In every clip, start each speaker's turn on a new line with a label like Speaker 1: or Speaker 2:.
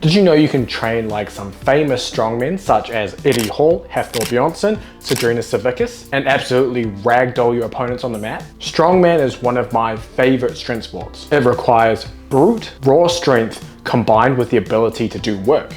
Speaker 1: Did you know you can train like some famous strongmen such as Eddie Hall, Hafthor Bjornsson, Cedric Savickas, and absolutely ragdoll your opponents on the mat? Strongman is one of my favorite strength sports. It requires brute, raw strength combined with the ability to do work.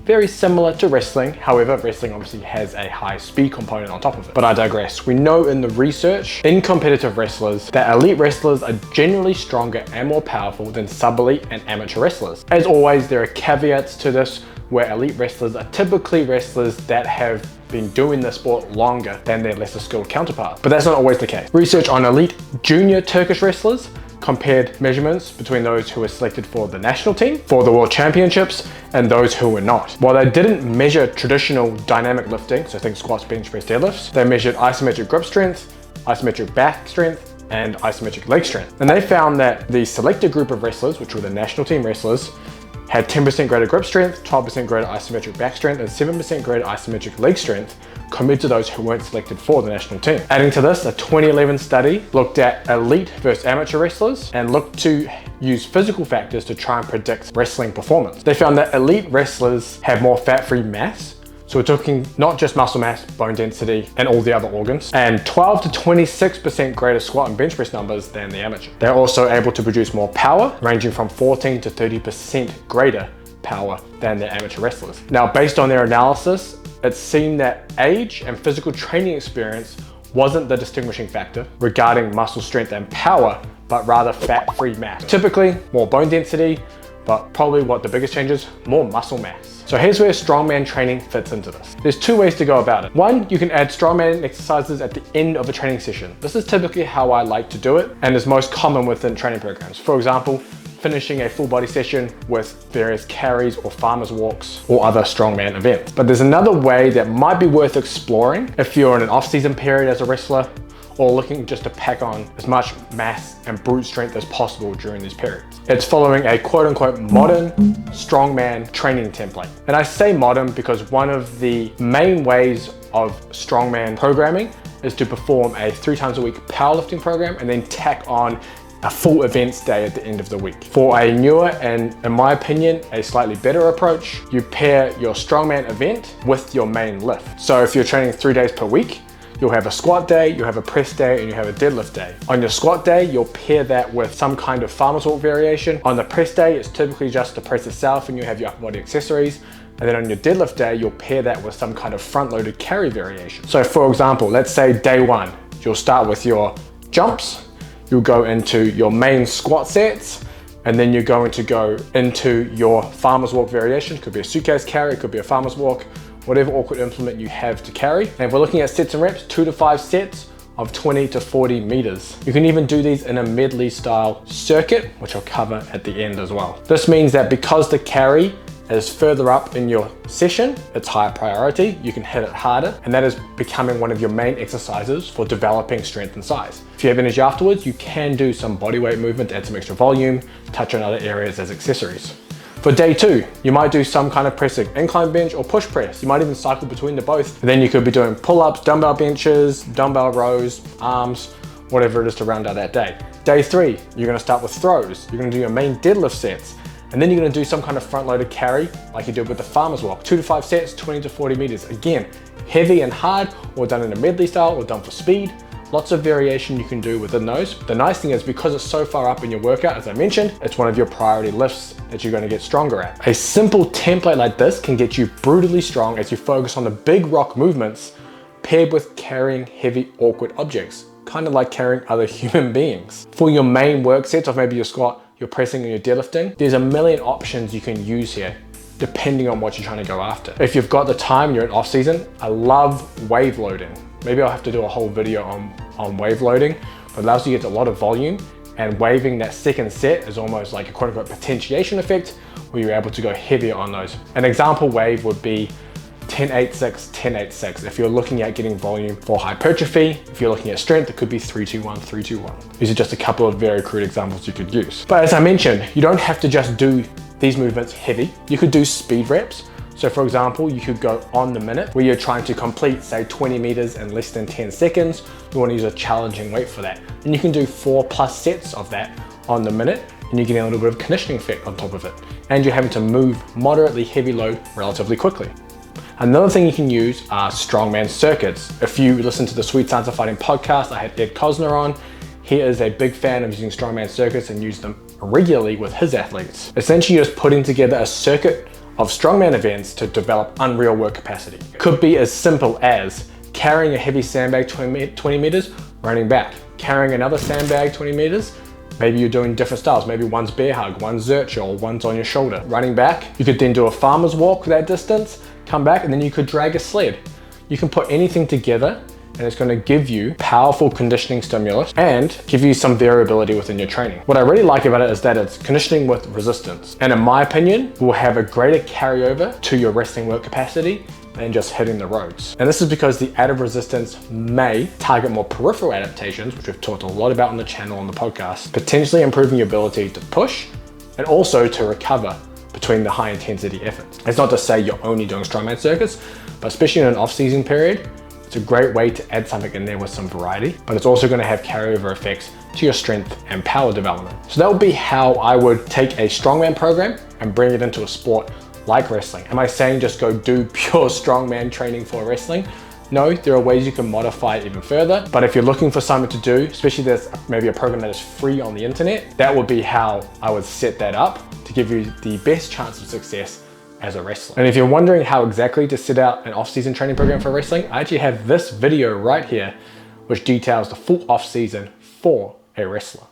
Speaker 1: Very similar to wrestling, however, wrestling obviously has a high speed component on top of it. But I digress. We know in the research in competitive wrestlers that elite wrestlers are generally stronger and more powerful than sub-elite and amateur wrestlers. As always, there are caveats to this where elite wrestlers are typically wrestlers that have been doing the sport longer than their lesser skilled counterparts. But that's not always the case. Research on elite junior Turkish wrestlers compared measurements between those who were selected for the national team, for the world championships, and those who were not. While they didn't measure traditional dynamic lifting, so think squats, bench press, deadlifts, they measured isometric grip strength, isometric back strength, and isometric leg strength. And they found that the selected group of wrestlers, which were the national team wrestlers, had 10% greater grip strength, 12% greater isometric back strength, and 7% greater isometric leg strength compared to those who weren't selected for the national team. Adding to this, a 2011 study looked at elite versus amateur wrestlers and looked to use physical factors to try and predict wrestling performance. They found that elite wrestlers have more fat-free mass. So we're talking not just muscle mass, bone density, and all the other organs, and 12 to 26% greater squat and bench press numbers than the amateur. They're also able to produce more power, ranging from 14 to 30% greater power than their amateur wrestlers. Now, based on their analysis, it seemed that age and physical training experience wasn't the distinguishing factor regarding muscle strength and power, but rather fat-free mass. Typically, more bone density, but probably what the biggest change is, more muscle mass. So here's where strongman training fits into this. There's two ways to go about it. One, you can add strongman exercises at the end of a training session. This is typically how I like to do it and is most common within training programs. For example, finishing a full body session with various carries or farmers walks or other strongman events. But there's another way that might be worth exploring if you're in an off-season period as a wrestler or looking just to pack on as much mass and brute strength as possible during these periods. It's following a quote-unquote modern strongman training template. And I say modern because one of the main ways of strongman programming is to perform a 3 times a week powerlifting program and then tack on a full events day at the end of the week. For a newer and, in my opinion, a slightly better approach, you pair your strongman event with your main lift. So if you're training 3 days per week, you'll have a squat day, you'll have a press day, and you have a deadlift day. On your squat day, you'll pair that with some kind of farmer's walk variation. On the press day, it's typically just the press itself and you have your upper body accessories. And then on your deadlift day, you'll pair that with some kind of front-loaded carry variation. So for example, let's say day 1, you'll start with your jumps, you'll go into your main squat sets, and then you're going to go into your farmer's walk variation. It could be a suitcase carry, it could be a farmer's walk, whatever awkward implement you have to carry. And if we're looking at sets and reps, 2 to 5 sets of 20 to 40 meters. You can even do these in a medley style circuit, which I'll cover at the end as well. This means that because the carry is further up in your session, it's higher priority, you can hit it harder, and that is becoming one of your main exercises for developing strength and size. If you have energy afterwards, you can do some bodyweight movement to add some extra volume, touch on other areas as accessories. For day 2, you might do some kind of pressing, incline bench or push press. You might even cycle between the both. And then you could be doing pull-ups, dumbbell benches, dumbbell rows, arms, whatever it is to round out that day. Day 3, you're gonna start with throws. You're gonna do your main deadlift sets. And then you're gonna do some kind of front-loaded carry like you did with the farmer's walk. 2 to 5 sets, 20 to 40 meters. Again, heavy and hard, or done in a medley style, or done for speed. Lots of variation you can do within those. The nice thing is because it's so far up in your workout, as I mentioned, it's one of your priority lifts that you're going to get stronger at. A simple template like this can get you brutally strong as you focus on the big rock movements paired with carrying heavy, awkward objects, kind of like carrying other human beings. For your main work sets of maybe your squat, your pressing and your deadlifting, there's a million options you can use here depending on what you're trying to go after. If you've got the time, you're in off season, I love wave loading. Maybe I'll have to do a whole video on wave loading, but it allows you to get a lot of volume, and waving that second set is almost like a quote-unquote potentiation effect where you're able to go heavier on those. An example wave would be 10-8-6, 10-8-6. If you're looking at getting volume for hypertrophy, if you're looking at strength, it could be 3-2-1, 3-2-1. These are just a couple of very crude examples you could use. But as I mentioned, you don't have to just do these movements heavy. You could do speed reps. So for example, you could go on the minute where you're trying to complete, say, 20 meters in less than 10 seconds. You want to use a challenging weight for that. And you can do 4+ sets of that on the minute. and you're getting a little bit of conditioning effect on top of it. And you're having to move moderately heavy load relatively quickly. Another thing you can use are strongman circuits. If you listen to the Sweet Science of Fighting podcast, I had Ed Cosner on. He is a big fan of using strongman circuits and use them regularly with his athletes. Essentially, you're just putting together a circuit of strongman events to develop unreal work capacity. It could be as simple as carrying a heavy sandbag 20 meters, running back. Carrying another sandbag 20 meters, maybe you're doing different styles. Maybe one's bear hug, one's zercher, one's on your shoulder. Running back, you could then do a farmer's walk that distance, come back, and then you could drag a sled. You can put anything together and it's going to give you powerful conditioning stimulus and give you some variability within your training. What I really like about it is that it's conditioning with resistance. And in my opinion, will have a greater carryover to your wrestling work capacity than just hitting the roads. And this is because the added resistance may target more peripheral adaptations, which we've talked a lot about on the channel, on the podcast, potentially improving your ability to push and also to recover between the high intensity efforts. It's not to say you're only doing strongman circuits, but especially in an off-season period, it's a great way to add something in there with some variety, but it's also going to have carryover effects to your strength and power development. So that would be how I would take a strongman program and bring it into a sport like wrestling. Am I saying just go do pure strongman training for wrestling? No, there are ways you can modify it even further. But if you're looking for something to do, especially there's maybe a program that is free on the internet, that would be how I would set that up to give you the best chance of success as a wrestler. And if you're wondering how exactly to set out an off-season training program for wrestling, I actually have this video right here, which details the full off-season for a wrestler.